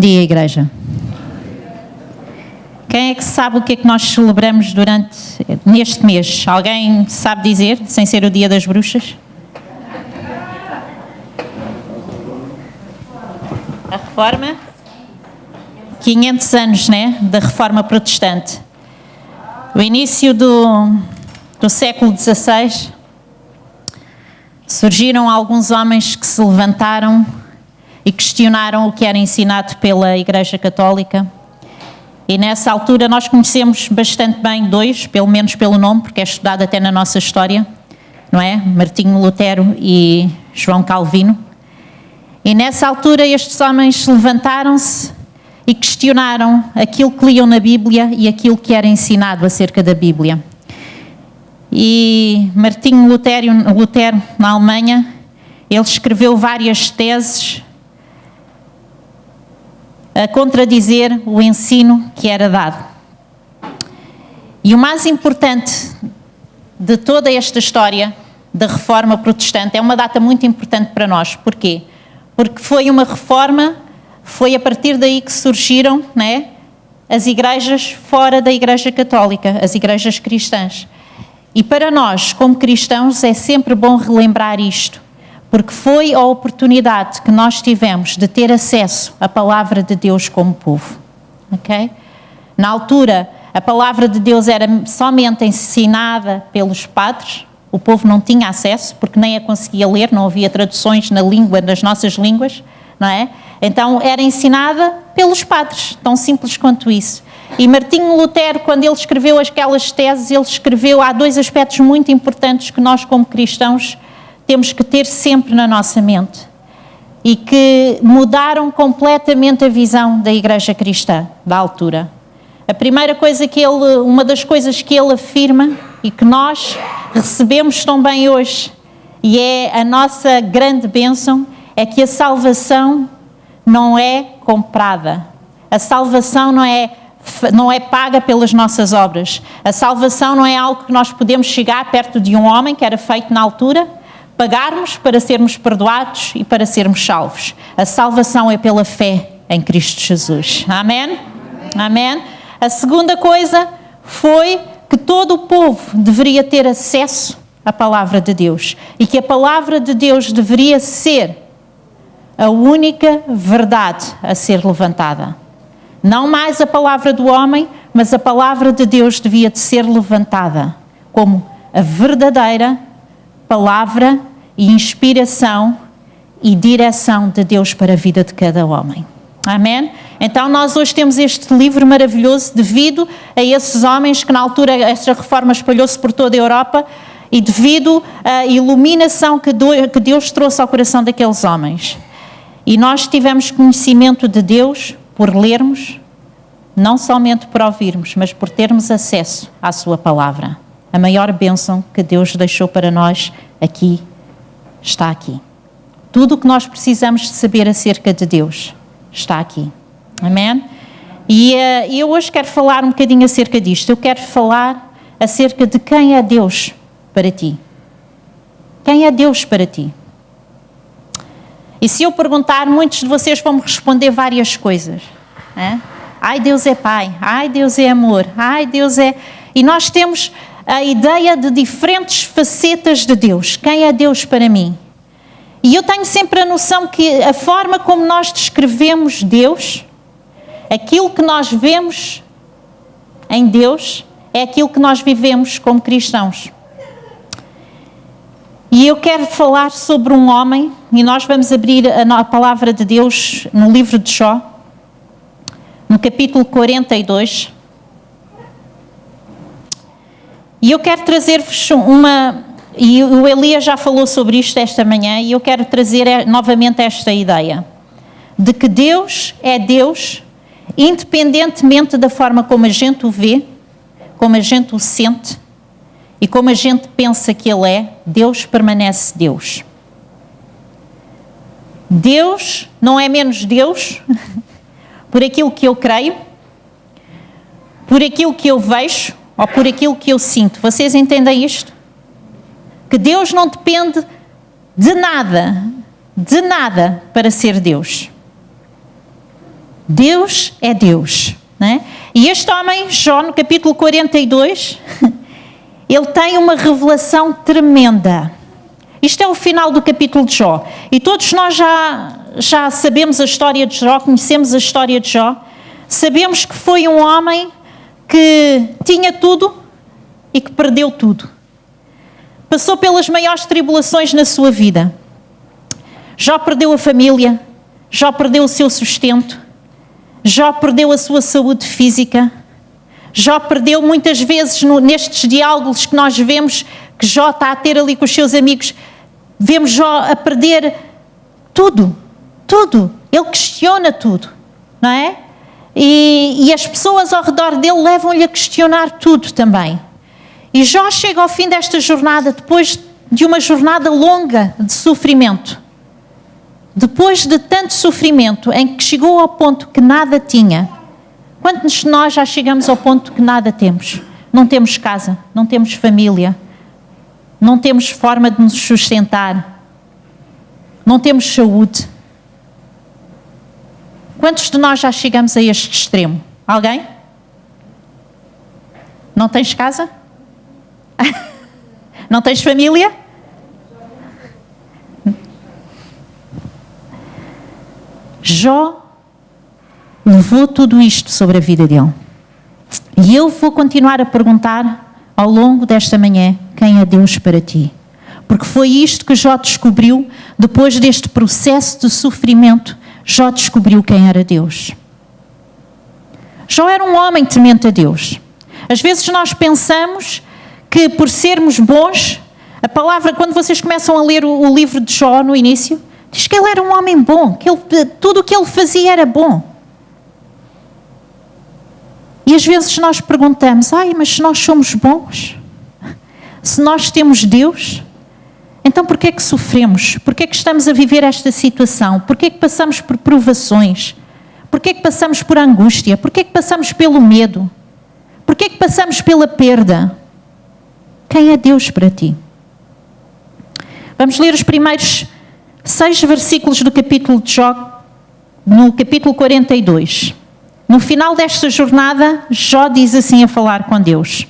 dia, igreja. Quem é que sabe o que é que nós celebramos neste mês? Alguém sabe dizer, sem ser o Dia das Bruxas? A Reforma? 500 anos, né? Da Reforma Protestante. O início do século XVI, surgiram alguns homens que se levantaram e questionaram o que era ensinado pela Igreja Católica. E nessa altura nós conhecemos bastante bem dois, pelo menos pelo nome, porque é estudado até na nossa história, não é? Martinho Lutero e João Calvino. E nessa altura estes homens levantaram-se e questionaram aquilo que liam na Bíblia e aquilo que era ensinado acerca da Bíblia. E Martinho Lutero, na Alemanha, ele escreveu várias teses a contradizer o ensino que era dado. E o mais importante de toda esta história da Reforma Protestante é uma data muito importante para nós. Porquê? Porque foi uma reforma, foi a partir daí que surgiram, né, as igrejas fora da Igreja Católica, as igrejas cristãs. E para nós, como cristãos, é sempre bom relembrar isto, porque foi a oportunidade que nós tivemos de ter acesso à palavra de Deus como povo. Okay? Na altura, a palavra de Deus era somente ensinada pelos padres, o povo não tinha acesso, porque nem a conseguia ler, não havia traduções nas nossas línguas, não é? Então era ensinada pelos padres, tão simples quanto isso. E Martinho Lutero, quando ele escreveu aquelas teses, ele escreveu, há dois aspectos muito importantes que nós como cristãos temos que ter sempre na nossa mente e que mudaram completamente a visão da igreja cristã da altura. A primeira coisa uma das coisas que ele afirma e que nós recebemos também hoje, e é a nossa grande bênção, é que a salvação não é comprada. A salvação não é paga pelas nossas obras. A salvação não é algo que nós podemos chegar perto de um homem, que era feito na altura, pagarmos para sermos perdoados e para sermos salvos. A salvação é pela fé em Cristo Jesus. Amém? Amém? A segunda coisa foi que todo o povo deveria ter acesso à palavra de Deus e que a palavra de Deus deveria ser a única verdade a ser levantada. Não mais a palavra do homem, mas a palavra de Deus devia de ser levantada como a verdadeira palavra e inspiração e direção de Deus para a vida de cada homem. Amém? Então nós hoje temos este livro maravilhoso devido a esses homens que na altura esta reforma espalhou-se por toda a Europa e devido à iluminação que Deus trouxe ao coração daqueles homens. E nós tivemos conhecimento de Deus por lermos, não somente por ouvirmos, mas por termos acesso à sua palavra. A maior bênção que Deus deixou para nós aqui, está aqui. Tudo o que nós precisamos de saber acerca de Deus está aqui. Amém? E eu hoje quero falar um bocadinho acerca disto. Eu quero falar acerca de quem é Deus para ti. Quem é Deus para ti? E se eu perguntar, muitos de vocês vão me responder várias coisas. Né? Ai, Deus é Pai. Ai, Deus é amor. Ai, Deus é... E nós temos a ideia de diferentes facetas de Deus. Quem é Deus para mim? E eu tenho sempre a noção que a forma como nós descrevemos Deus, aquilo que nós vemos em Deus, é aquilo que nós vivemos como cristãos. E eu quero falar sobre um homem, e nós vamos abrir a palavra de Deus no livro de Jó, no capítulo 42. E eu quero trazer-vos e o Elias já falou sobre isto esta manhã, e eu quero trazer novamente esta ideia, de que Deus é Deus, independentemente da forma como a gente o vê, como a gente o sente, e como a gente pensa que Ele é, Deus permanece Deus. Deus não é menos Deus por aquilo que eu creio, por aquilo que eu vejo, ou por aquilo que eu sinto. Vocês entendem isto? Que Deus não depende de nada para ser Deus. Deus é Deus, não é? E este homem, Jó, no capítulo 42, ele tem uma revelação tremenda. Isto é o final do capítulo de Jó. E todos nós já sabemos a história de Jó, conhecemos a história de Jó. Sabemos que foi um homem que tinha tudo e que perdeu tudo. Passou pelas maiores tribulações na sua vida. Jó perdeu a família, Jó perdeu o seu sustento, Jó perdeu a sua saúde física, Jó perdeu muitas vezes nestes diálogos que nós vemos que Jó está a ter ali com os seus amigos, vemos Jó a perder tudo, tudo. Ele questiona tudo, não é? E as pessoas ao redor dele levam-lhe a questionar tudo também. E Jó chega ao fim desta jornada, depois de uma jornada longa de sofrimento. Depois de tanto sofrimento, em que chegou ao ponto que nada tinha. Quantos de nós já chegamos ao ponto que nada temos? Não temos casa, não temos família, não temos forma de nos sustentar, não temos saúde. Quantos de nós já chegamos a este extremo? Alguém? Não tens casa? Não tens família? Jó levou tudo isto sobre a vida dele. E eu vou continuar a perguntar ao longo desta manhã, quem é Deus para ti? Porque foi isto que Jó descobriu depois deste processo de sofrimento. Jó descobriu quem era Deus. Jó era um homem temente a Deus. Às vezes nós pensamos que por sermos bons, a palavra, quando vocês começam a ler o livro de Jó no início, diz que ele era um homem bom, que tudo o que ele fazia era bom. E às vezes nós perguntamos, mas se nós somos bons, se nós temos Deus, então porquê é que sofremos? Porquê é que estamos a viver esta situação? Porquê é que passamos por provações? Porquê é que passamos por angústia? Porquê é que passamos pelo medo? Porquê é que passamos pela perda? Quem é Deus para ti? Vamos ler os primeiros 6 versículos do capítulo de Jó, no capítulo 42. No final desta jornada, Jó diz assim a falar com Deus.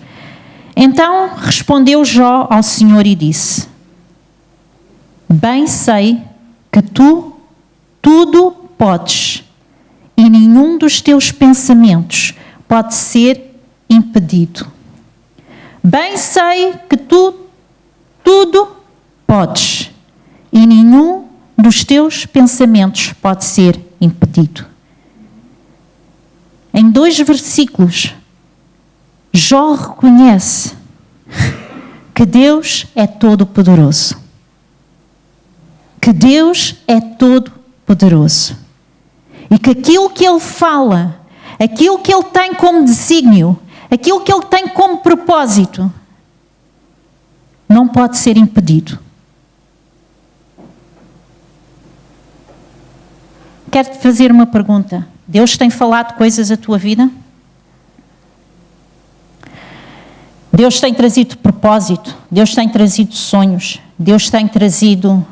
Então respondeu Jó ao Senhor e disse: Bem sei que tu tudo podes, e nenhum dos teus pensamentos pode ser impedido. Bem sei que tu tudo podes, e nenhum dos teus pensamentos pode ser impedido. Em 2 versículos, Jó reconhece que Deus é todo-poderoso. Que Deus é todo-poderoso. E que aquilo que Ele fala, aquilo que Ele tem como desígnio, aquilo que Ele tem como propósito, não pode ser impedido. Quero-te fazer uma pergunta. Deus tem falado coisas à tua vida? Deus tem trazido propósito, Deus tem trazido sonhos, Deus tem trazido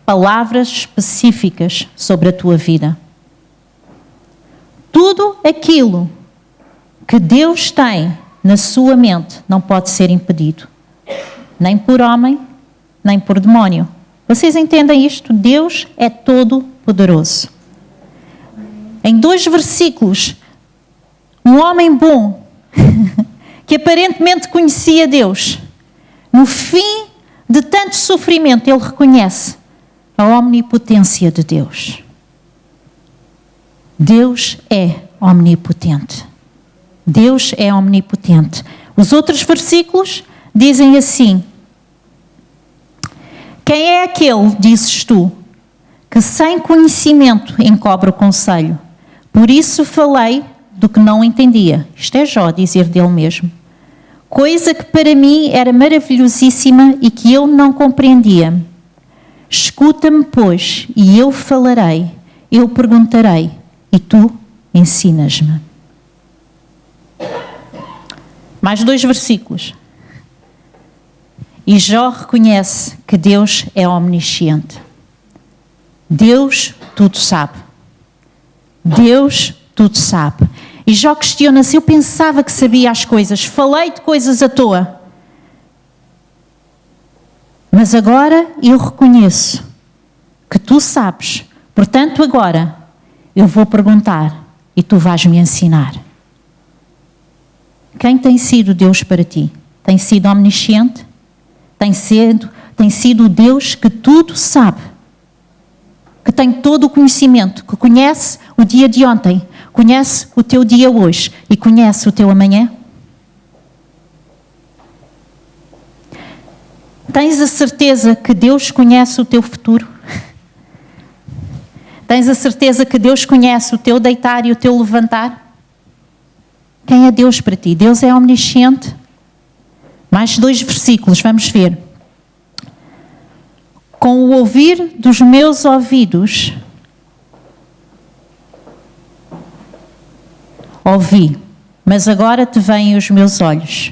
palavras específicas sobre a tua vida. Tudo aquilo que Deus tem na sua mente não pode ser impedido. Nem por homem, nem por demónio. Vocês entendem isto? Deus é todo poderoso. Em 2 versículos, um homem bom, que aparentemente conhecia Deus, no fim de tanto sofrimento, ele reconhece a omnipotência de Deus. Deus é omnipotente. Deus é omnipotente. Os outros versículos dizem assim: Quem é aquele, dizes tu, que sem conhecimento encobre o conselho? Por isso falei do que não entendia. Isto é Jó dizer dele mesmo. Coisa que para mim era maravilhosíssima e que eu não compreendia. Escuta-me, pois, e eu falarei, eu perguntarei, e tu ensinas-me. Mais 2 versículos. E Jó reconhece que Deus é omnisciente. Deus tudo sabe. Deus tudo sabe. E Jó questiona-se, eu pensava que sabia as coisas, falei de coisas à toa. Mas agora eu reconheço que tu sabes. Portanto, agora eu vou perguntar e tu vais me ensinar. Quem tem sido Deus para ti? Tem sido omnisciente? Tem sido o Deus que tudo sabe, que tem todo o conhecimento, que conhece o dia de ontem, conhece o teu dia hoje e conhece o teu amanhã? Tens a certeza que Deus conhece o teu futuro? Tens a certeza que Deus conhece o teu deitar e o teu levantar? Quem é Deus para ti? Deus é omnisciente? Mais 2 versículos, vamos ver. Com o ouvir dos meus ouvidos, ouvi, mas agora te veem os meus olhos.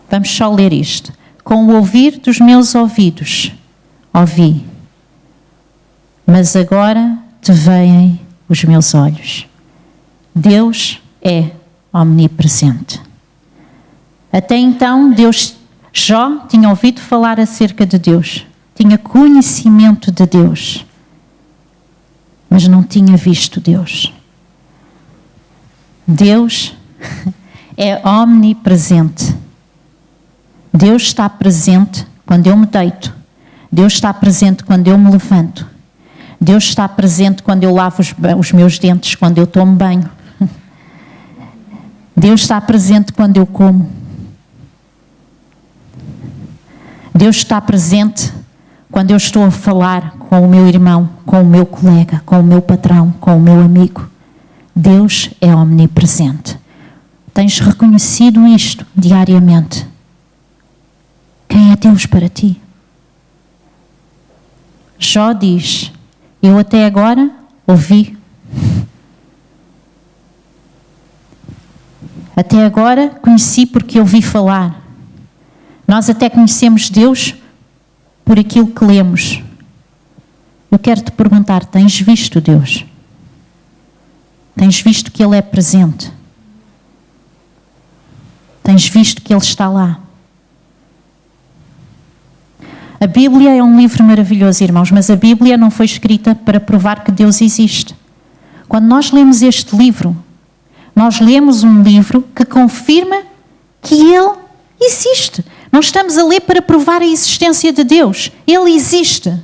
Vamos só ler isto. Com o ouvir dos meus ouvidos, ouvi, mas agora te veem os meus olhos. Deus é omnipresente. Até então, Jó tinha ouvido falar acerca de Deus, tinha conhecimento de Deus, mas não tinha visto Deus. Deus é omnipresente. Deus está presente quando eu me deito. Deus está presente quando eu me levanto. Deus está presente quando eu lavo os meus dentes, quando eu tomo banho. Deus está presente quando eu como. Deus está presente quando eu estou a falar com o meu irmão, com o meu colega, com o meu patrão, com o meu amigo. Deus é omnipresente. Tens reconhecido isto diariamente? Quem é Deus para ti? Jó diz, eu até agora ouvi. Até agora conheci porque ouvi falar. Nós até conhecemos Deus por aquilo que lemos. Eu quero te perguntar, tens visto Deus? Tens visto que Ele é presente? Tens visto que Ele está lá? A Bíblia é um livro maravilhoso, irmãos, mas a Bíblia não foi escrita para provar que Deus existe. Quando nós lemos este livro, nós lemos um livro que confirma que Ele existe. Não estamos a ler para provar a existência de Deus. Ele existe.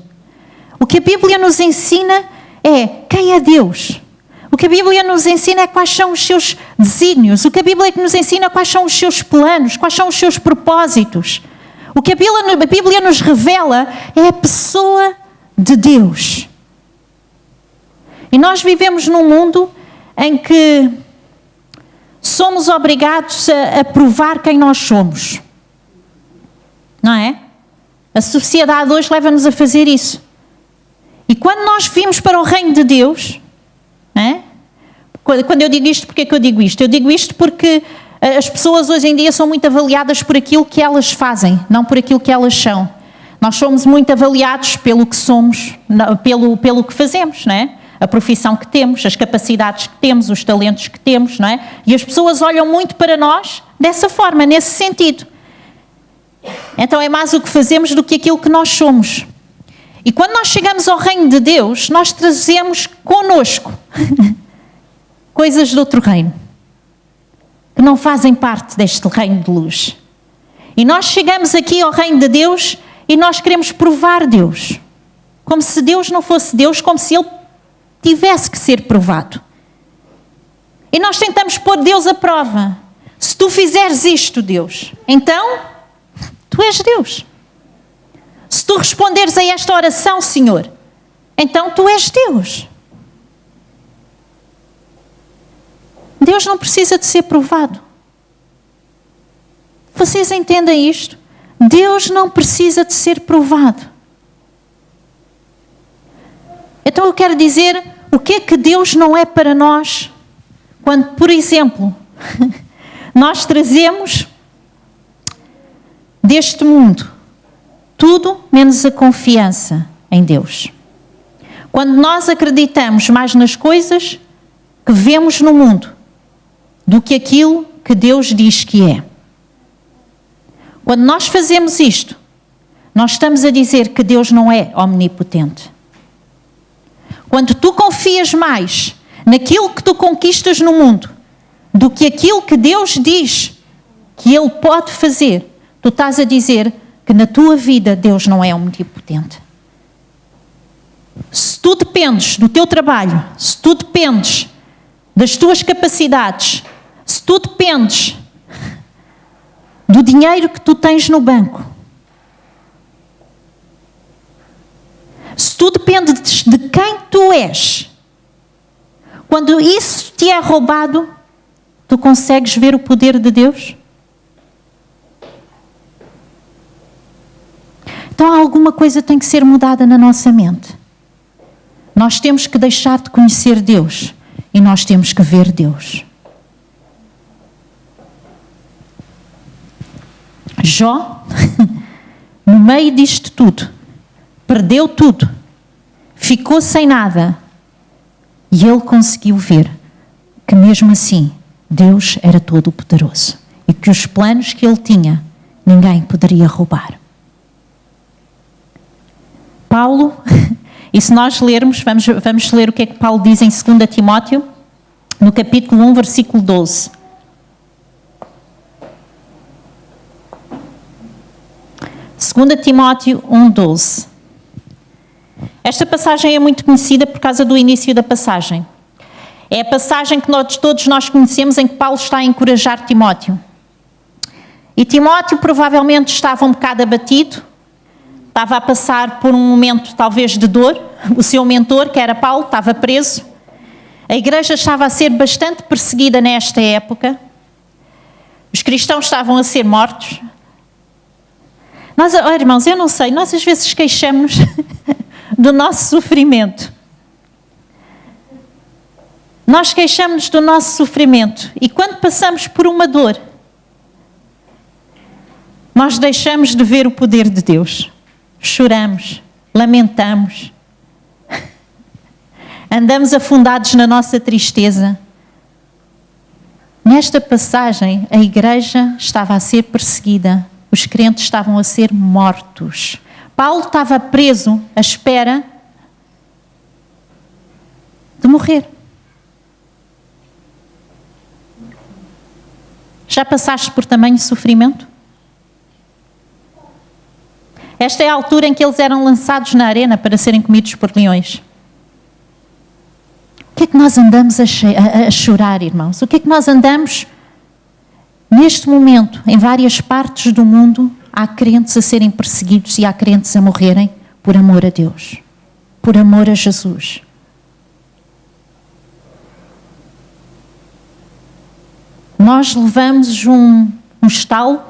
O que a Bíblia nos ensina é quem é Deus. O que a Bíblia nos ensina é quais são os seus desígnios. O que a Bíblia nos ensina é quais são os seus planos, quais são os seus propósitos. O que a Bíblia nos revela é a pessoa de Deus. E nós vivemos num mundo em que somos obrigados a provar quem nós somos. Não é? A sociedade hoje leva-nos a fazer isso. E quando nós vimos para o reino de Deus, não é? Quando eu digo isto, porquê que eu digo isto? Eu digo isto porque as pessoas hoje em dia são muito avaliadas por aquilo que elas fazem, não por aquilo que elas são. Nós somos muito avaliados pelo que somos, pelo que fazemos, não é? A profissão que temos, as capacidades que temos, os talentos que temos, não é? E as pessoas olham muito para nós dessa forma, nesse sentido. Então é mais o que fazemos do que aquilo que nós somos. E quando nós chegamos ao reino de Deus, nós trazemos connosco coisas de outro reino, que não fazem parte deste reino de luz. E nós chegamos aqui ao reino de Deus e nós queremos provar Deus. Como se Deus não fosse Deus, como se Ele tivesse que ser provado. E nós tentamos pôr Deus à prova. Se tu fizeres isto, Deus, então tu és Deus. Se tu responderes a esta oração, Senhor, então tu és Deus. Deus não precisa de ser provado. Vocês entendem isto? Deus não precisa de ser provado. Então eu quero dizer, o que é que Deus não é para nós quando, por exemplo, nós trazemos deste mundo tudo menos a confiança em Deus. Quando nós acreditamos mais nas coisas que vemos no mundo do que aquilo que Deus diz que é. Quando nós fazemos isto, nós estamos a dizer que Deus não é omnipotente. Quando tu confias mais naquilo que tu conquistas no mundo do que aquilo que Deus diz que Ele pode fazer, tu estás a dizer que na tua vida Deus não é omnipotente. Se tu dependes do teu trabalho, se tu dependes das tuas capacidades, se tu dependes do dinheiro que tu tens no banco, se tu dependes de quem tu és, quando isso te é roubado, tu consegues ver o poder de Deus? Então alguma coisa tem que ser mudada na nossa mente. Nós temos que deixar de conhecer Deus e nós temos que ver Deus. Jó, no meio disto tudo, perdeu tudo, ficou sem nada e ele conseguiu ver que mesmo assim Deus era todo poderoso e que os planos que ele tinha ninguém poderia roubar. Paulo, e se nós lermos, vamos ler o que é que Paulo diz em 2 Timóteo, no capítulo 1, versículo 12. Segunda Timóteo 1:12. Esta passagem é muito conhecida por causa do início da passagem. É a passagem que todos nós conhecemos em que Paulo está a encorajar Timóteo. E Timóteo provavelmente estava um bocado abatido, estava a passar por um momento talvez de dor. O seu mentor, que era Paulo, estava preso. A igreja estava a ser bastante perseguida nesta época. Os cristãos estavam a ser mortos. Nós, irmãos, eu não sei, nós às vezes queixamos do nosso sofrimento. Nós queixamos do nosso sofrimento e quando passamos por uma dor, nós deixamos de ver o poder de Deus. Choramos, lamentamos, andamos afundados na nossa tristeza. Nesta passagem, a igreja estava a ser perseguida. Os crentes estavam a ser mortos. Paulo estava preso à espera de morrer. Já passaste por tamanho sofrimento? Esta é a altura em que eles eram lançados na arena para serem comidos por leões. O que é que nós andamos a chorar, irmãos? O que é que nós andamos... Neste momento, em várias partes do mundo, há crentes a serem perseguidos e há crentes a morrerem por amor a Deus, por amor a Jesus. Nós levamos um estalo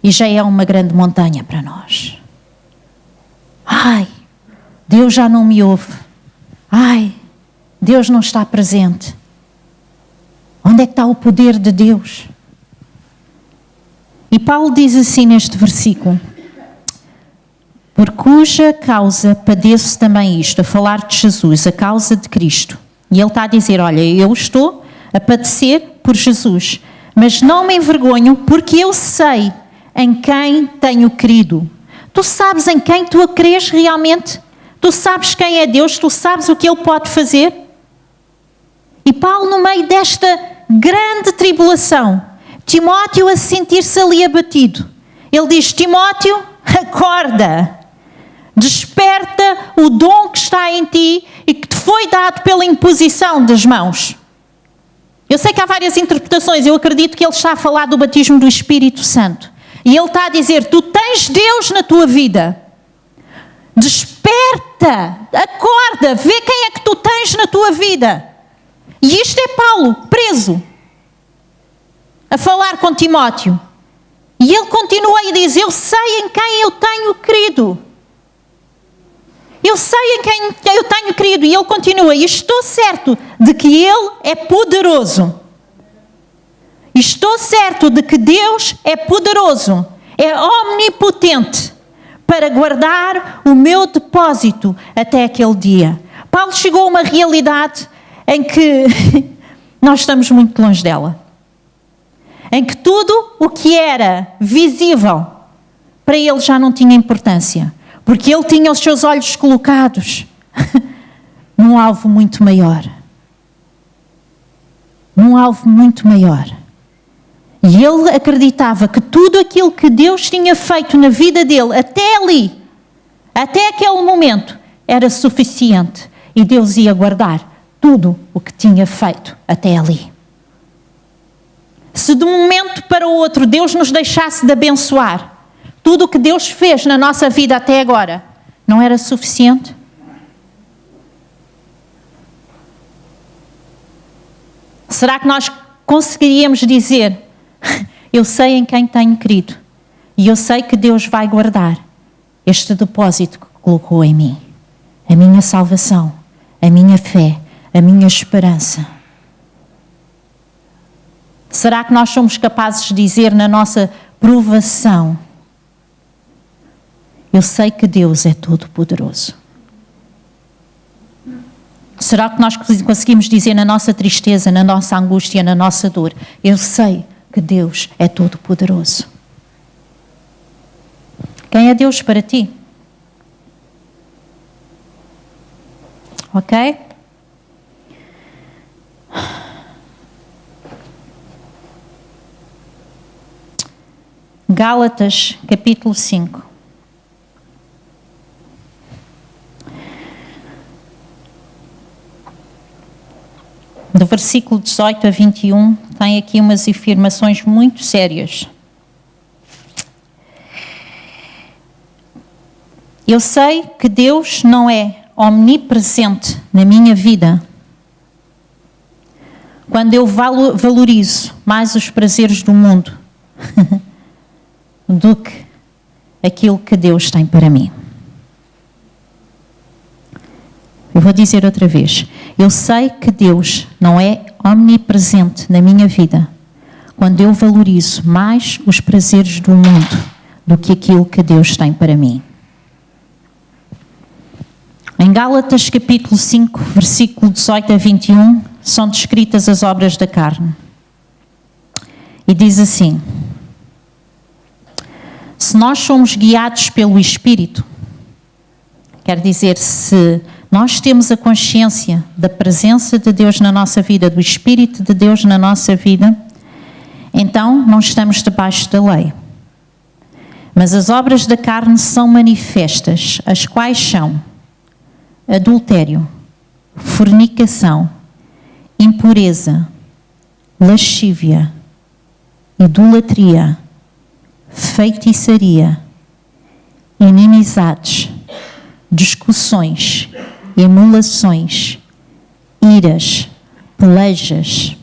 e já é uma grande montanha para nós. Ai, Deus já não me ouve. Ai, Deus não está presente. Onde é que está o poder de Deus? E Paulo diz assim neste versículo: por cuja causa padeço também isto, a falar de Jesus, a causa de Cristo. E ele está a dizer, olha, eu estou a padecer por Jesus, mas não me envergonho porque eu sei em quem tenho crido. Tu sabes em quem tu crês realmente? Tu sabes quem é Deus? Tu sabes o que Ele pode fazer? E Paulo, no meio desta grande tribulação, Timóteo a sentir-se ali abatido, ele diz, Timóteo, acorda, desperta o dom que está em ti e que te foi dado pela imposição das mãos. Eu sei que há várias interpretações, eu acredito que ele está a falar do batismo do Espírito Santo. E ele está a dizer, tu tens Deus na tua vida. Desperta, acorda, vê quem é que tu tens na tua vida. E isto é Paulo, preso, a falar com Timóteo. E ele continua e diz, eu sei em quem eu tenho crido. Eu sei em quem eu tenho crido. E ele continua, e estou certo de que Ele é poderoso. Estou certo de que Deus é poderoso, é omnipotente, para guardar o meu depósito até aquele dia. Paulo chegou a uma realidade em que nós estamos muito longe dela. Em que tudo o que era visível para ele já não tinha importância. Porque ele tinha os seus olhos colocados num alvo muito maior. Num alvo muito maior. E ele acreditava que tudo aquilo que Deus tinha feito na vida dele, até ali, até aquele momento, era suficiente. E Deus ia guardar tudo o que tinha feito até ali. Se de um momento para o outro Deus nos deixasse de abençoar, tudo o que Deus fez na nossa vida até agora, não era suficiente? Será que nós conseguiríamos dizer: eu sei em quem tenho crido e eu sei que Deus vai guardar este depósito que colocou em mim, a minha salvação, a minha fé, a minha esperança? Será que nós somos capazes de dizer na nossa provação: eu sei que Deus é todo-poderoso? Será que nós conseguimos dizer na nossa tristeza, na nossa angústia, na nossa dor: eu sei que Deus é todo-poderoso? Quem é Deus para ti? Ok? Gálatas, capítulo 5. Do versículo 18 a 21, tem aqui umas afirmações muito sérias. Eu sei que Deus não é omnipresente na minha vida quando eu valorizo mais os prazeres do mundo do que aquilo que Deus tem para mim. Eu vou dizer outra vez. Eu sei que Deus não é omnipresente na minha vida quando eu valorizo mais os prazeres do mundo do que aquilo que Deus tem para mim. Em Gálatas capítulo 5, versículo 18 a 21, são descritas as obras da carne. E diz assim: se nós somos guiados pelo Espírito, quer dizer, se nós temos a consciência da presença de Deus na nossa vida, do Espírito de Deus na nossa vida, então não estamos debaixo da lei. Mas as obras da carne são manifestas, as quais são adultério, fornicação, impureza, lascívia, idolatria, feitiçaria, inimizades, discussões, emulações, iras, pelejas,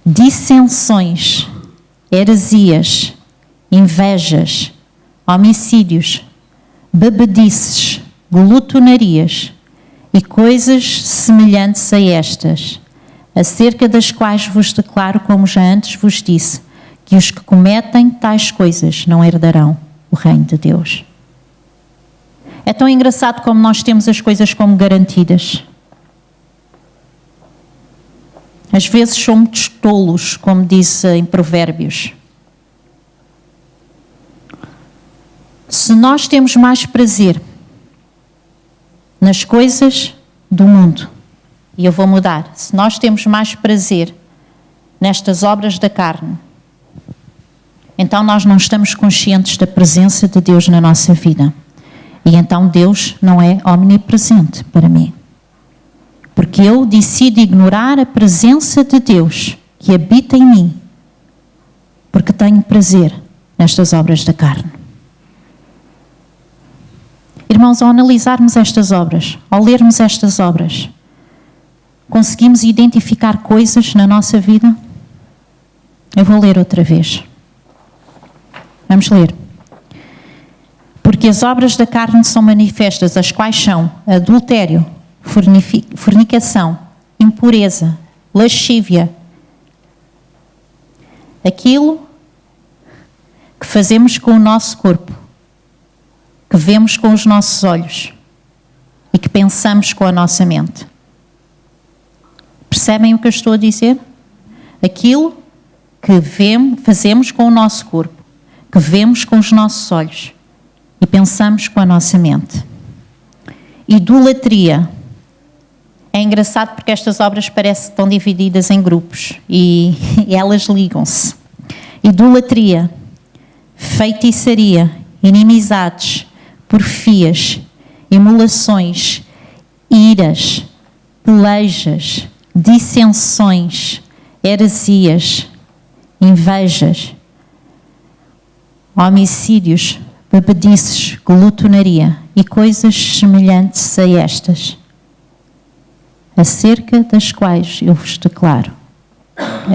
dissensões, heresias, invejas, homicídios, bebedices, glutonarias e coisas semelhantes a estas, acerca das quais vos declaro, como já antes vos disse, que os que cometem tais coisas não herdarão o reino de Deus. É tão engraçado como nós temos as coisas como garantidas. Às vezes somos tolos, como diz em Provérbios. Se nós temos mais prazer nas coisas do mundo, e eu vou mudar, se nós temos mais prazer nestas obras da carne, então nós não estamos conscientes da presença de Deus na nossa vida. E então Deus não é omnipresente para mim. Porque eu decido ignorar a presença de Deus que habita em mim, porque tenho prazer nestas obras da carne. Irmãos, ao analisarmos estas obras, ao lermos estas obras, conseguimos identificar coisas na nossa vida? Eu vou ler outra vez. Vamos ler. Porque as obras da carne são manifestas, as quais são adultério, fornicação, impureza, lascívia. Aquilo que fazemos com o nosso corpo que vemos com os nossos olhos e que pensamos com a nossa mente. Percebem o que eu estou a dizer? Aquilo que fazemos com o nosso corpo, que vemos com os nossos olhos e pensamos com a nossa mente. Idolatria. É engraçado porque estas obras parecem que estão divididas em grupos e elas ligam-se. Idolatria, feitiçaria, inimizades, porfias, emulações, iras, pelejas, dissensões, heresias, invejas, homicídios, bebedices, glutonaria e coisas semelhantes a estas, acerca das quais eu vos declaro: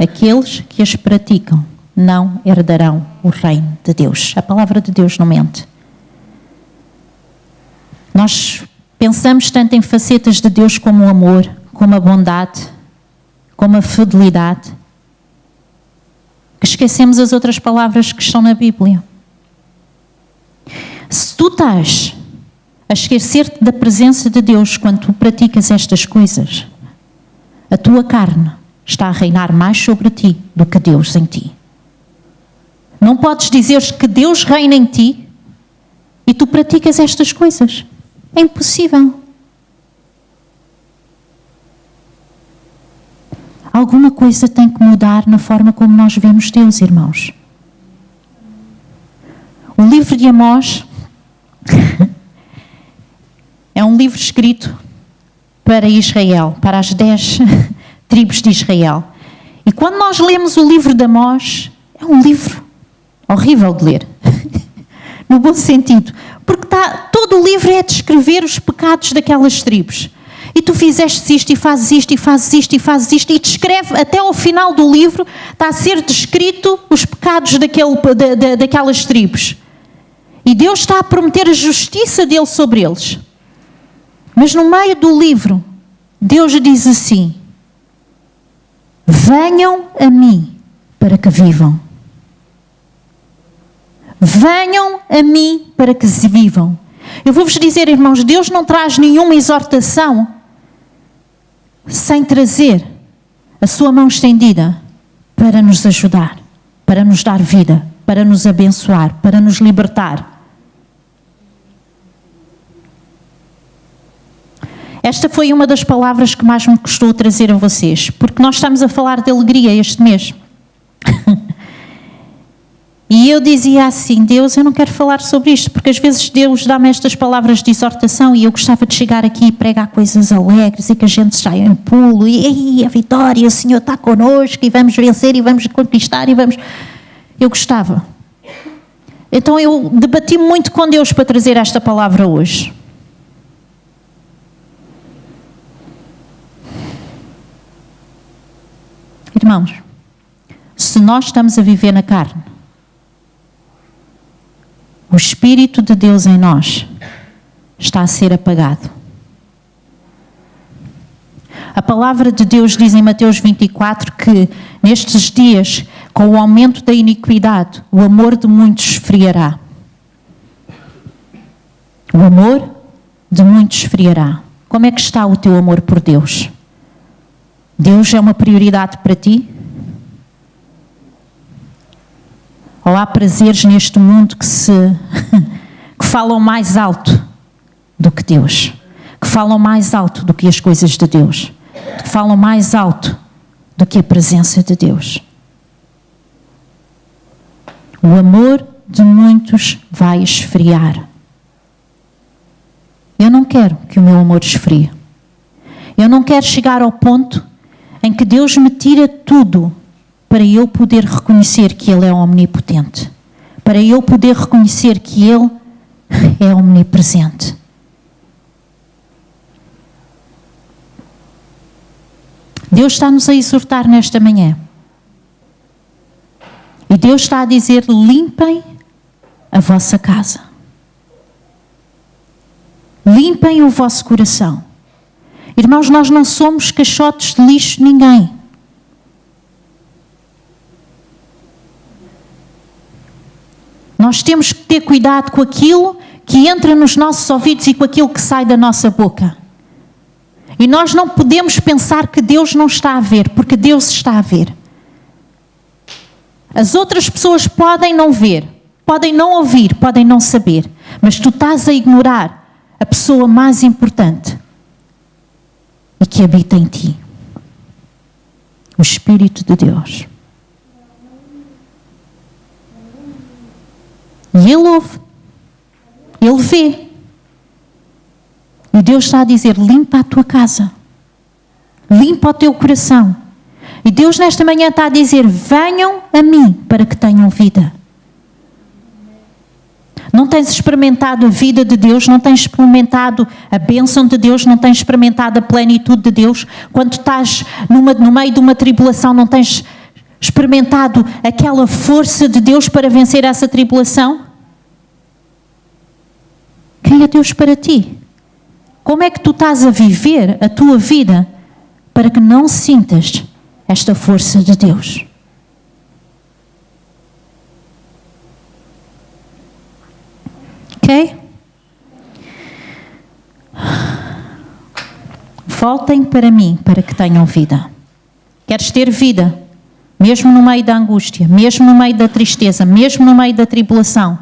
aqueles que as praticam não herdarão o reino de Deus. A palavra de Deus não mente. Nós pensamos tanto em facetas de Deus como o amor, como a bondade, como a fidelidade, que esquecemos as outras palavras que estão na Bíblia. Se tu estás a esquecer-te da presença de Deus quando tu praticas estas coisas, a tua carne está a reinar mais sobre ti do que Deus em ti. Não podes dizer que Deus reina em ti e tu praticas estas coisas. É impossível. Alguma coisa tem que mudar na forma como nós vemos Deus, irmãos. O livro de Amós é um livro escrito para Israel, para as 10 tribos de Israel. E quando nós lemos o livro de Amós, é um livro horrível de ler, no bom sentido, porque todo o livro é descrever os pecados daquelas tribos. E tu fizeste isto, e fazes isto, e fazes isto, e fazes isto, e descreve, até ao final do livro, está a ser descrito os pecados daquelas tribos. E Deus está a prometer a justiça dele sobre eles. Mas no meio do livro, Deus diz assim: venham a mim para que vivam. Venham a mim para que se vivam. Eu vou-vos dizer, irmãos, Deus não traz nenhuma exortação sem trazer a sua mão estendida para nos ajudar, para nos dar vida, para nos abençoar, para nos libertar. Esta foi uma das palavras que mais me custou trazer a vocês, porque nós estamos a falar de alegria este mês. E eu dizia assim: Deus, eu não quero falar sobre isto, porque às vezes Deus dá-me estas palavras de exortação e eu gostava de chegar aqui e pregar coisas alegres e que a gente saia em pulo e a vitória, o Senhor está connosco e vamos vencer e vamos conquistar e vamos... Eu gostava. Então eu debati muito com Deus para trazer esta palavra hoje. Irmãos, se nós estamos a viver na carne, o Espírito de Deus em nós está a ser apagado. A palavra de Deus diz em Mateus 24 que nestes dias, com o aumento da iniquidade, o amor de muitos esfriará. O amor de muitos esfriará. Como é que está o teu amor por Deus? Deus é uma prioridade para ti? Ou há prazeres neste mundo que falam mais alto do que Deus, que falam mais alto do que as coisas de Deus, que falam mais alto do que a presença de Deus? O amor de muitos vai esfriar. Eu não quero que o meu amor esfrie. Eu não quero chegar ao ponto em que Deus me tira tudo para eu poder reconhecer que Ele é omnipotente, para eu poder reconhecer que Ele é omnipresente. Deus está-nos a exortar nesta manhã. E Deus está a dizer: limpem a vossa casa. Limpem o vosso coração. Irmãos, nós não somos caixotes de lixo de ninguém. Nós temos que ter cuidado com aquilo que entra nos nossos ouvidos e com aquilo que sai da nossa boca. E nós não podemos pensar que Deus não está a ver, porque Deus está a ver. As outras pessoas podem não ver, podem não ouvir, podem não saber, mas tu estás a ignorar a pessoa mais importante e que habita em ti. O Espírito de Deus. E Ele ouve. Ele vê. E Deus está a dizer, limpa a tua casa. Limpa o teu coração. E Deus nesta manhã está a dizer, venham a mim para que tenham vida. Não tens experimentado a vida de Deus, não tens experimentado a bênção de Deus, não tens experimentado a plenitude de Deus. Quando estás no meio de uma tribulação, não tens experimentado aquela força de Deus para vencer essa tribulação? Quem é Deus para ti? Como é que tu estás a viver a tua vida para que não sintas esta força de Deus? Ok? Voltem para mim para que tenham vida. Queres ter vida? Mesmo no meio da angústia, mesmo no meio da tristeza, mesmo no meio da tribulação.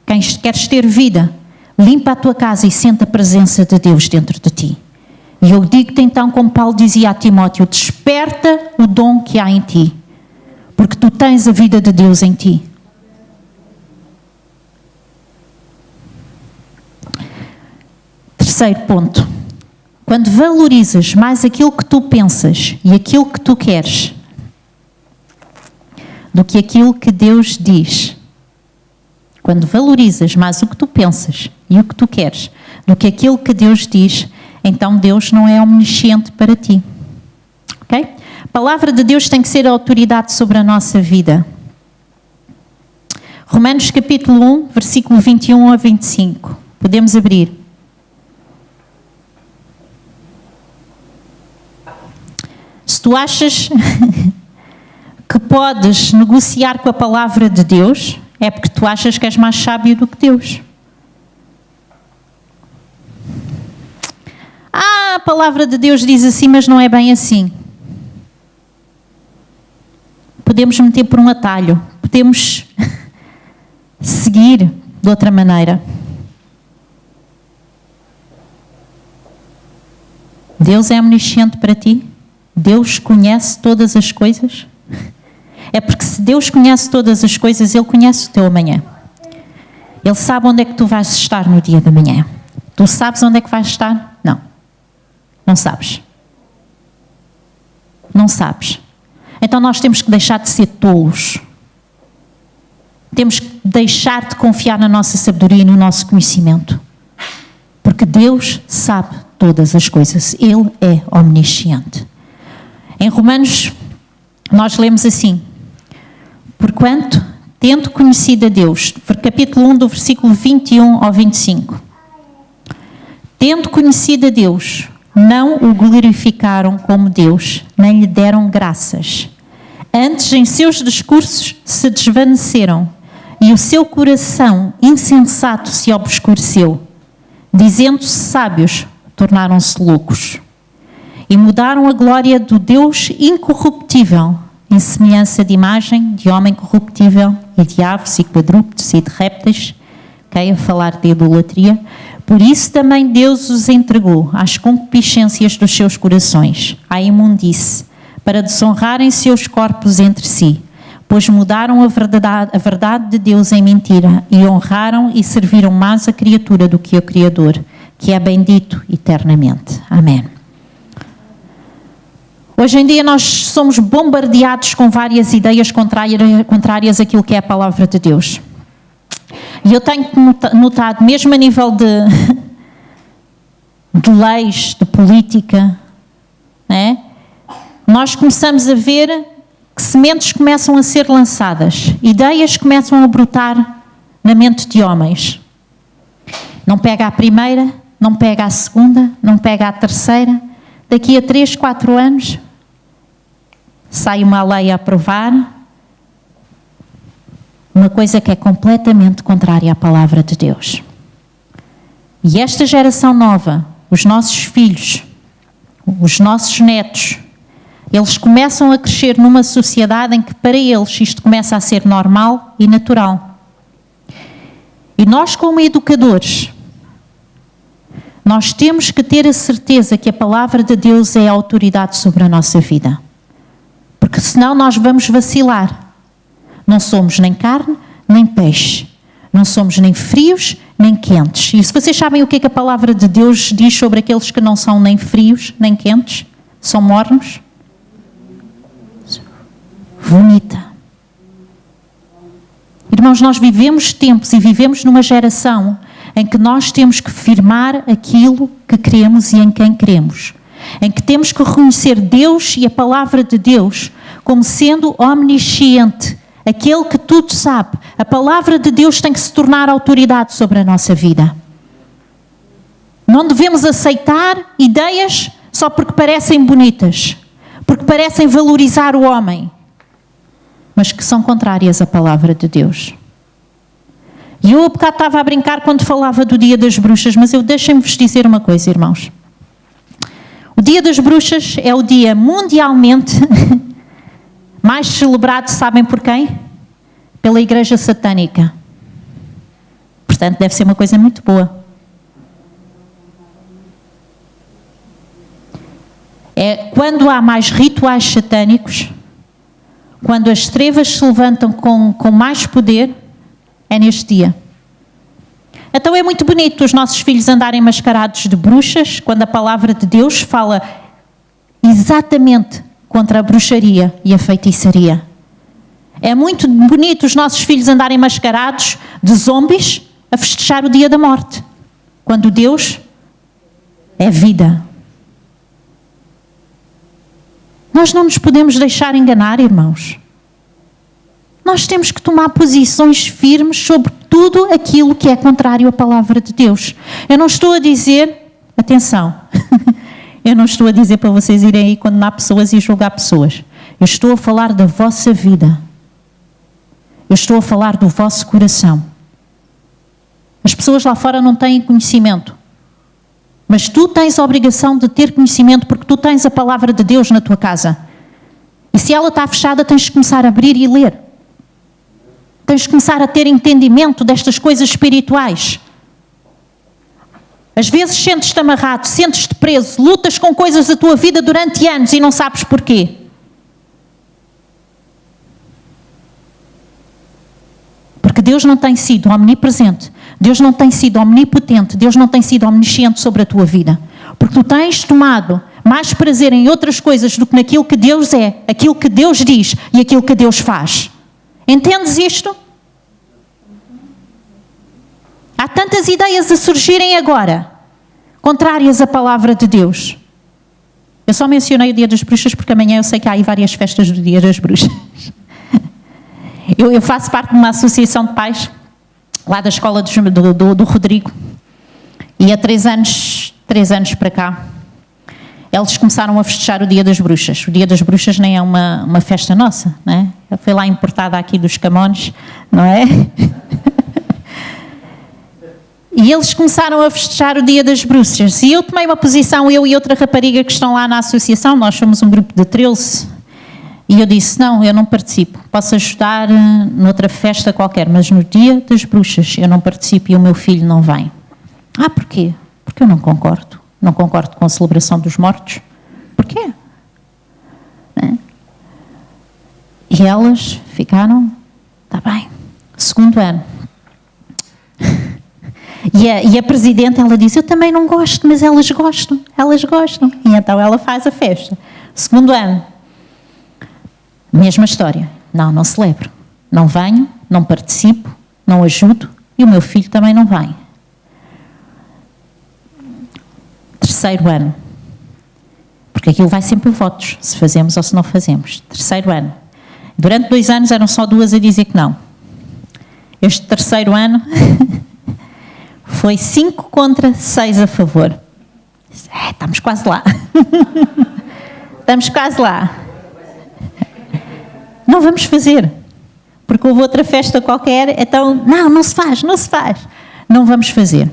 Queres ter vida? Limpa a tua casa e sente a presença de Deus dentro de ti. E eu digo-te então, como Paulo dizia a Timóteo, desperta o dom que há em ti, porque tu tens a vida de Deus em ti. Terceiro ponto. Quando valorizas mais aquilo que tu pensas e aquilo que tu queres do que aquilo que Deus diz, quando valorizas mais o que tu pensas e o que tu queres do que aquilo que Deus diz, então Deus não é omnisciente para ti. Ok? A palavra de Deus tem que ser a autoridade sobre a nossa vida. Romanos capítulo 1, versículo 21 a 25. Podemos abrir. Se tu achas que podes negociar com a palavra de Deus, é porque tu achas que és mais sábio do que Deus. A palavra de Deus diz assim, mas não é bem assim. Podemos meter por um atalho, podemos seguir de outra maneira. Deus é omnisciente para ti? Deus conhece todas as coisas? É porque se Deus conhece todas as coisas, Ele conhece o teu amanhã. Ele sabe onde é que tu vais estar no dia de amanhã. Tu sabes onde é que vais estar? Não. Não sabes. Não sabes. Então nós temos que deixar de ser tolos. Temos que deixar de confiar na nossa sabedoria e no nosso conhecimento. Porque Deus sabe todas as coisas. Ele é omnisciente. Em Romanos, nós lemos assim: porquanto, tendo conhecido a Deus, capítulo 1, do versículo 21 ao 25. Tendo conhecido a Deus, não o glorificaram como Deus, nem lhe deram graças. Antes, em seus discursos, se desvaneceram, e o seu coração insensato se obscureceu. Dizendo-se sábios, tornaram-se loucos. E mudaram a glória do Deus incorruptível, em semelhança de imagem de homem corruptível, e de aves e quadrúpedes e de répteis, a falar de idolatria. Por isso também Deus os entregou às concupiscências dos seus corações, à imundície, para desonrarem seus corpos entre si, pois mudaram a verdade de Deus em mentira, e honraram e serviram mais a criatura do que o Criador, que é bendito eternamente. Amém. Hoje em dia nós somos bombardeados com várias ideias contrárias àquilo que é a palavra de Deus. E eu tenho notado, mesmo a nível de leis, de política, né? Nós começamos a ver que sementes começam a ser lançadas, ideias começam a brotar na mente de homens. Não pega a primeira, não pega a segunda, não pega a terceira. Daqui a 3, 4 anos, sai uma lei a aprovar, uma coisa que é completamente contrária à palavra de Deus. E esta geração nova, os nossos filhos, os nossos netos, eles começam a crescer numa sociedade em que para eles isto começa a ser normal e natural. E nós, como educadores, nós temos que ter a certeza que a palavra de Deus é a autoridade sobre a nossa vida. Porque senão nós vamos vacilar. Não somos nem carne, nem peixe. Não somos nem frios, nem quentes. E se vocês sabem o que é que a palavra de Deus diz sobre aqueles que não são nem frios, nem quentes, são mornos? Bonita. Irmãos, nós vivemos tempos e vivemos numa geração em que nós temos que firmar aquilo que queremos e em quem queremos. Em que temos que reconhecer Deus e a palavra de Deus como sendo omnisciente, aquele que tudo sabe. A palavra de Deus tem que se tornar autoridade sobre a nossa vida. Não devemos aceitar ideias só porque parecem bonitas, porque parecem valorizar o homem, mas que são contrárias à palavra de Deus. E eu há bocado estava a brincar quando falava do Dia das Bruxas, mas deixem-me-vos dizer uma coisa, irmãos. O Dia das Bruxas é o dia mundialmente mais celebrado, sabem por quem? Pela Igreja Satânica. Portanto, deve ser uma coisa muito boa. É quando há mais rituais satânicos, quando as trevas se levantam com mais poder, é neste dia. Então é muito bonito os nossos filhos andarem mascarados de bruxas, quando a palavra de Deus fala exatamente contra a bruxaria e a feitiçaria. É muito bonito os nossos filhos andarem mascarados de zombies a festejar o dia da morte, quando Deus é vida. Nós não nos podemos deixar enganar, irmãos. Nós temos que tomar posições firmes sobre tudo aquilo que é contrário à palavra de Deus. Eu não estou a dizer, atenção, eu não estou a dizer para vocês irem aí condenar pessoas e julgar pessoas. Eu estou a falar da vossa vida. Eu estou a falar do vosso coração. As pessoas lá fora não têm conhecimento. Mas tu tens a obrigação de ter conhecimento porque tu tens a palavra de Deus na tua casa. E se ela está fechada, tens de começar a abrir e ler. Tens de começar a ter entendimento destas coisas espirituais. Às vezes sentes-te amarrado, sentes-te preso, lutas com coisas da tua vida durante anos e não sabes porquê. Porque Deus não tem sido omnipresente, Deus não tem sido omnipotente, Deus não tem sido omnisciente sobre a tua vida. Porque tu tens tomado mais prazer em outras coisas do que naquilo que Deus é, aquilo que Deus diz e aquilo que Deus faz. Entendes isto? Há tantas ideias a surgirem agora, contrárias à palavra de Deus. Eu só mencionei o Dia das Bruxas porque amanhã eu sei que há aí várias festas do Dia das Bruxas. Eu faço parte de uma associação de pais, lá da escola do Rodrigo, e há 3 anos para cá, eles começaram a festejar o Dia das Bruxas. O Dia das Bruxas nem é uma festa nossa, não é? Foi lá importada aqui dos Camões, não é? E eles começaram a festejar o Dia das Bruxas. E eu tomei uma posição, eu e outra rapariga que estão lá na associação, nós somos um grupo de 13, e eu disse, não, eu não participo. Posso ajudar noutra festa qualquer, mas no Dia das Bruxas eu não participo e o meu filho não vem. Ah, porquê? Porque eu não concordo. Não concordo com a celebração dos mortos. Porquê? E elas ficaram, está bem, 2º ano. E a presidente, ela disse, eu também não gosto, mas elas gostam. E então ela faz a festa. 2º ano. Mesma história. Não celebro. Não venho, não participo, não ajudo e o meu filho também não vem. 3º ano. Porque aquilo vai sempre a votos, se fazemos ou se não fazemos. 3º ano. Durante 2 anos eram só 2 a dizer que não. Este 3º ano foi 5 contra 6 a favor. Estamos quase lá. Estamos quase lá. Não vamos fazer. Porque houve outra festa qualquer, então, não se faz. Não vamos fazer.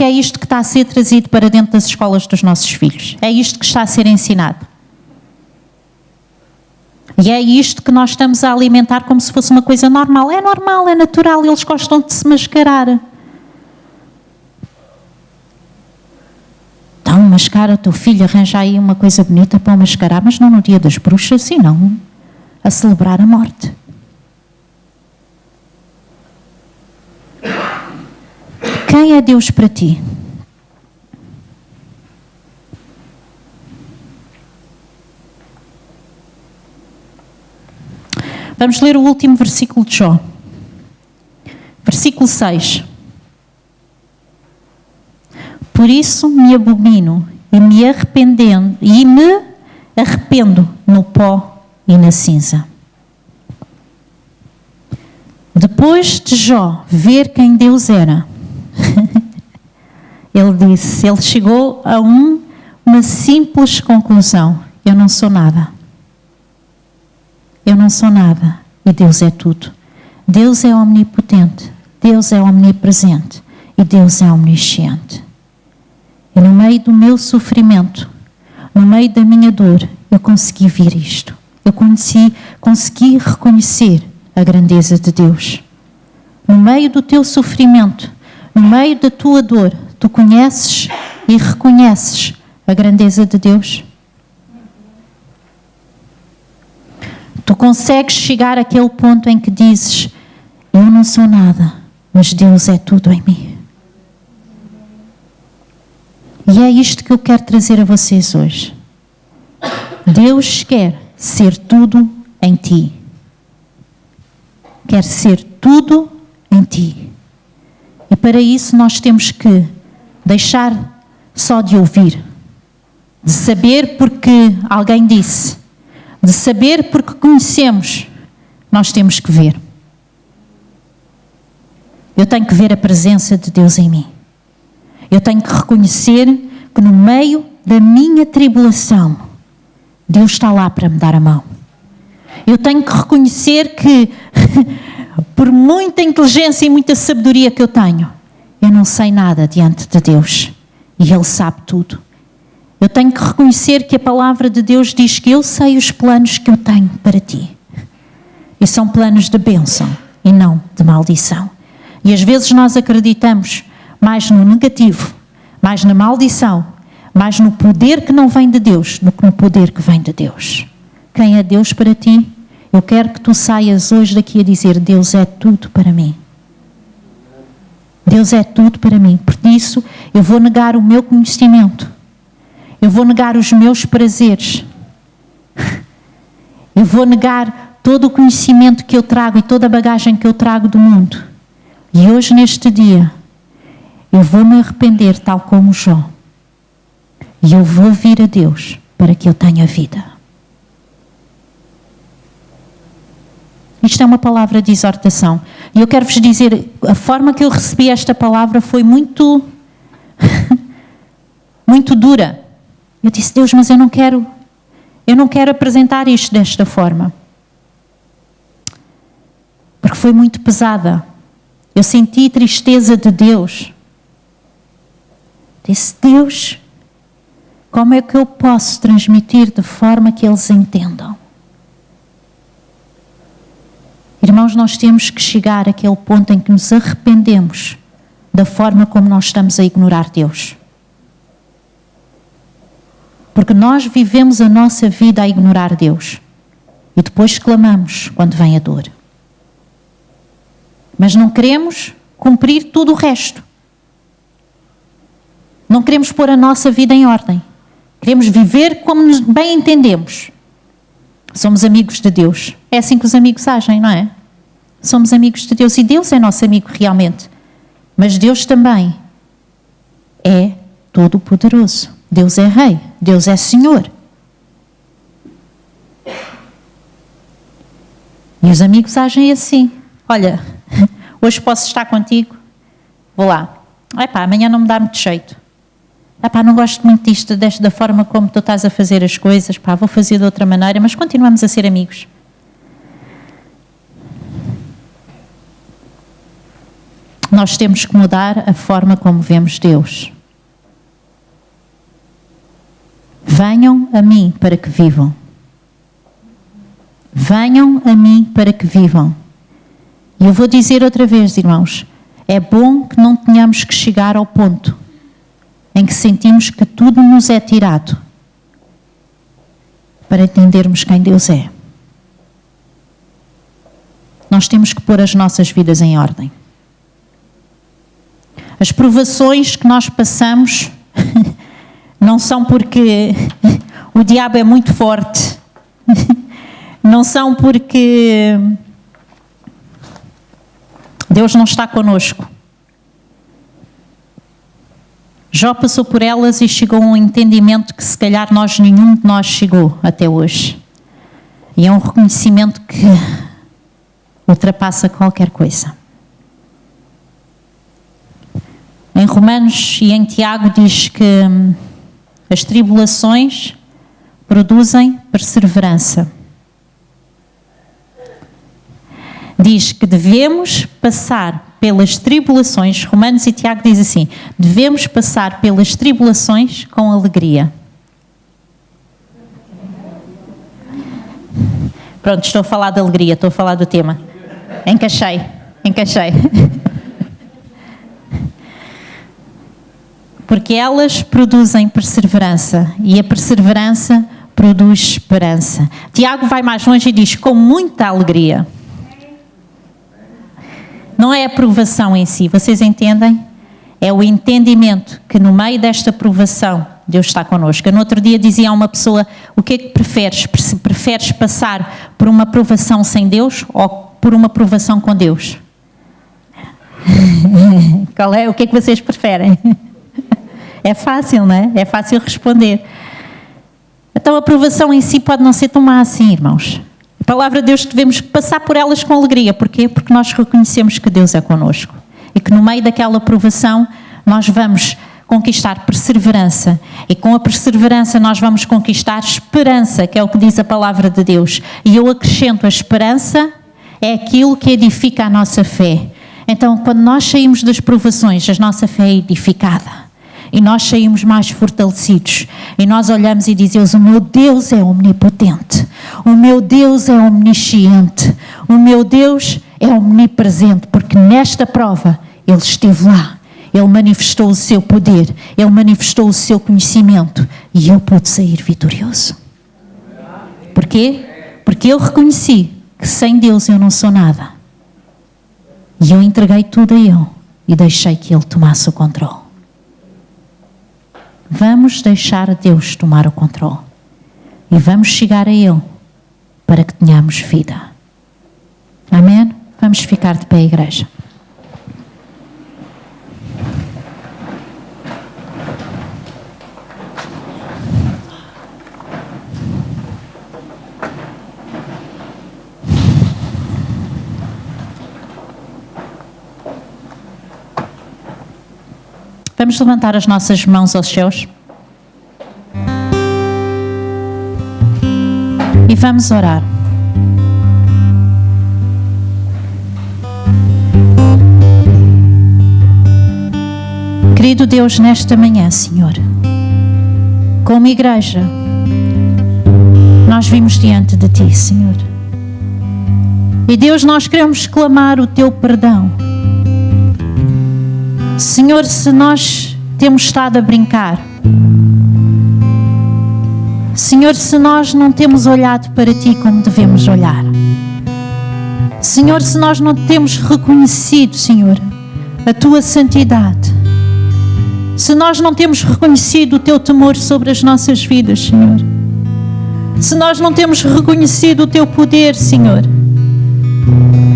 Porque é isto que está a ser trazido para dentro das escolas dos nossos filhos. É isto que está a ser ensinado. E é isto que nós estamos a alimentar como se fosse uma coisa normal. É normal, é natural, eles gostam de se mascarar. Então, mascara o teu filho, arranja aí uma coisa bonita para o mascarar, mas não no dia das bruxas, senão a celebrar a morte. Quem é Deus para ti? Vamos ler o último versículo de Jó. Versículo 6. Por isso me abomino e me arrependo no pó e na cinza. Depois de Jó ver quem Deus era, ele chegou a uma simples conclusão: eu não sou nada. Eu não sou nada e Deus é tudo. Deus é omnipotente, Deus é omnipresente e Deus é omnisciente. E no meio do meu sofrimento, no meio da minha dor, eu consegui ver isto. Eu consegui reconhecer a grandeza de Deus. No meio do teu sofrimento, no meio da tua dor, tu conheces e reconheces a grandeza de Deus? Tu consegues chegar àquele ponto em que dizes: eu não sou nada, mas Deus é tudo em mim. E é isto que eu quero trazer a vocês hoje. Deus quer ser tudo em ti. Quer ser tudo em ti. E para isso nós temos que deixar só de ouvir, de saber porque alguém disse, de saber porque conhecemos. Nós temos que ver. Eu tenho que ver a presença de Deus em mim. Eu tenho que reconhecer que no meio da minha tribulação, Deus está lá para me dar a mão. Eu tenho que reconhecer que, por muita inteligência e muita sabedoria que eu tenho, eu não sei nada diante de Deus. E Ele sabe tudo. Eu tenho que reconhecer que a palavra de Deus diz que eu sei os planos que eu tenho para ti. E são planos de bênção e não de maldição. E às vezes nós acreditamos mais no negativo, mais na maldição, mais no poder que não vem de Deus do que no poder que vem de Deus. Quem é Deus para ti? Eu quero que tu saias hoje daqui a dizer: Deus é tudo para mim. Deus é tudo para mim. Por isso, eu vou negar o meu conhecimento. Eu vou negar os meus prazeres. Eu vou negar todo o conhecimento que eu trago e toda a bagagem que eu trago do mundo. E hoje, neste dia, eu vou me arrepender tal como Jó. E eu vou vir a Deus para que eu tenha vida. Isto é uma palavra de exortação. E eu quero vos dizer, a forma que eu recebi esta palavra foi muito muito dura. Eu disse: Deus, mas eu não quero apresentar isto desta forma. Porque foi muito pesada. Eu senti tristeza de Deus. Disse: Deus, como é que eu posso transmitir de forma que eles entendam? Irmãos, nós temos que chegar àquele ponto em que nos arrependemos da forma como nós estamos a ignorar Deus. Porque nós vivemos a nossa vida a ignorar Deus. E depois clamamos quando vem a dor. Mas não queremos cumprir tudo o resto. Não queremos pôr a nossa vida em ordem. Queremos viver como nos bem entendemos. Somos amigos de Deus. É assim que os amigos agem, não é? Somos amigos de Deus e Deus é nosso amigo realmente. Mas Deus também é todo-poderoso. Deus é Rei. Deus é Senhor. E os amigos agem assim. Olha, hoje posso estar contigo? Vou lá. Epá, amanhã não me dá muito jeito. Epá, não gosto muito disto, da forma como tu estás a fazer as coisas. Pá, vou fazer de outra maneira, mas continuamos a ser amigos. Nós temos que mudar a forma como vemos Deus. Venham a mim para que vivam. Venham a mim para que vivam. E eu vou dizer outra vez, irmãos, é bom que não tenhamos que chegar ao ponto em que sentimos que tudo nos é tirado para entendermos quem Deus é. Nós temos que pôr as nossas vidas em ordem. As provações que nós passamos não são porque o diabo é muito forte, não são porque Deus não está conosco. Jó passou por elas e chegou a um entendimento que se calhar nenhum de nós chegou até hoje. E é um reconhecimento que ultrapassa qualquer coisa. Em Romanos e em Tiago diz que as tribulações produzem perseverança. Diz que devemos passar pelas tribulações, Romanos e Tiago diz assim, devemos passar pelas tribulações com alegria. Pronto, estou a falar de alegria, estou a falar do tema. Encaixei. Porque elas produzem perseverança e a perseverança produz esperança. Tiago vai mais longe e diz, com muita alegria. Não é a provação em si, vocês entendem? É o entendimento que no meio desta provação Deus está connosco. No outro dia dizia a uma pessoa, o que é que preferes? Preferes passar por uma provação sem Deus ou por uma provação com Deus? Qual é? O que é que vocês preferem? É fácil, não é? É fácil responder. Então a provação em si pode não ser tão má assim, irmãos. A palavra de Deus devemos passar por elas com alegria. Porquê? Porque nós reconhecemos que Deus é connosco. E que no meio daquela provação nós vamos conquistar perseverança. E com a perseverança nós vamos conquistar esperança, que é o que diz a palavra de Deus. E eu acrescento, a esperança é aquilo que edifica a nossa fé. Então, quando nós saímos das provações, a nossa fé é edificada. E nós saímos mais fortalecidos. E nós olhamos e dizemos, o meu Deus é omnipotente. O meu Deus é omnisciente. O meu Deus é omnipresente. Porque nesta prova, Ele esteve lá. Ele manifestou o seu poder. Ele manifestou o seu conhecimento. E eu pude sair vitorioso. Porquê? Porque eu reconheci que sem Deus eu não sou nada. E eu entreguei tudo a Ele. E deixei que Ele tomasse o controle. Vamos deixar Deus tomar o controle. E vamos chegar a Ele para que tenhamos vida. Amém? Vamos ficar de pé, igreja. Vamos levantar as nossas mãos aos céus. E vamos orar. Querido Deus, nesta manhã, Senhor, como igreja, nós vimos diante de Ti, Senhor. E Deus, nós queremos clamar o Teu perdão. Senhor, se nós temos estado a brincar, Senhor, se nós não temos olhado para Ti como devemos olhar, Senhor, se nós não temos reconhecido, Senhor, a Tua santidade, se nós não temos reconhecido o Teu temor sobre as nossas vidas, Senhor, se nós não temos reconhecido o Teu poder, Senhor,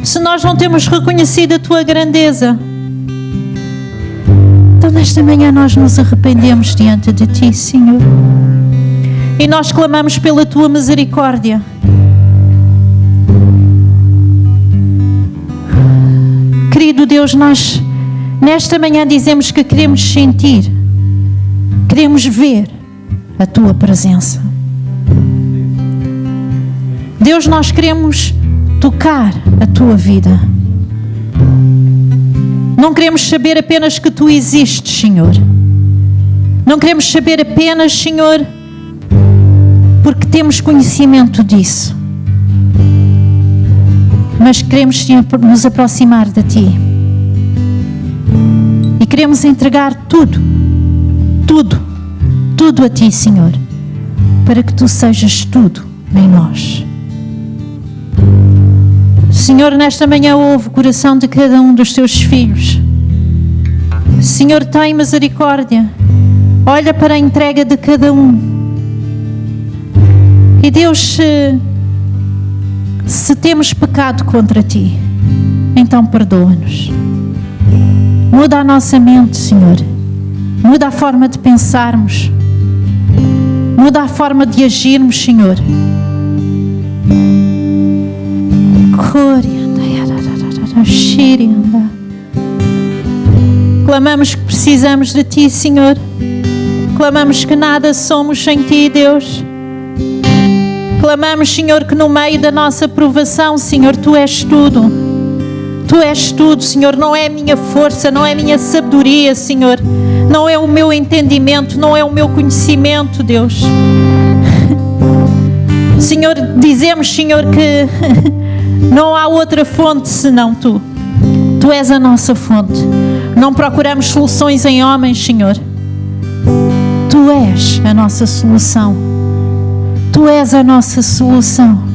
se nós não temos reconhecido a Tua grandeza, então nesta manhã nós nos arrependemos diante de Ti, Senhor. E nós clamamos pela Tua misericórdia. Querido Deus, nós nesta manhã dizemos que queremos sentir, queremos ver a Tua presença. Deus, nós queremos tocar a Tua vida. Não queremos saber apenas que Tu existes, Senhor. Não queremos saber apenas, Senhor, porque temos conhecimento disso. Mas queremos, Senhor, nos aproximar de Ti. E queremos entregar tudo, tudo, tudo a Ti, Senhor, para que Tu sejas tudo em nós. Senhor, nesta manhã ouve o coração de cada um dos Teus filhos. Senhor, tem misericórdia. Olha para a entrega de cada um. E Deus, se temos pecado contra Ti, então perdoa-nos. Muda a nossa mente, Senhor. Muda a forma de pensarmos. Muda a forma de agirmos, Senhor. Clamamos que precisamos de Ti, Senhor. Clamamos que nada somos sem Ti, Deus. Clamamos, Senhor, que no meio da nossa provação, Senhor, Tu és tudo. Tu és tudo, Senhor. Não é a minha força, não é a minha sabedoria, Senhor. Não é o meu entendimento, não é o meu conhecimento, Deus. Senhor, dizemos, Senhor, que não há outra fonte senão Tu. Tu és a nossa fonte. Não procuramos soluções em homens, Senhor. Tu és a nossa solução. Tu és a nossa solução.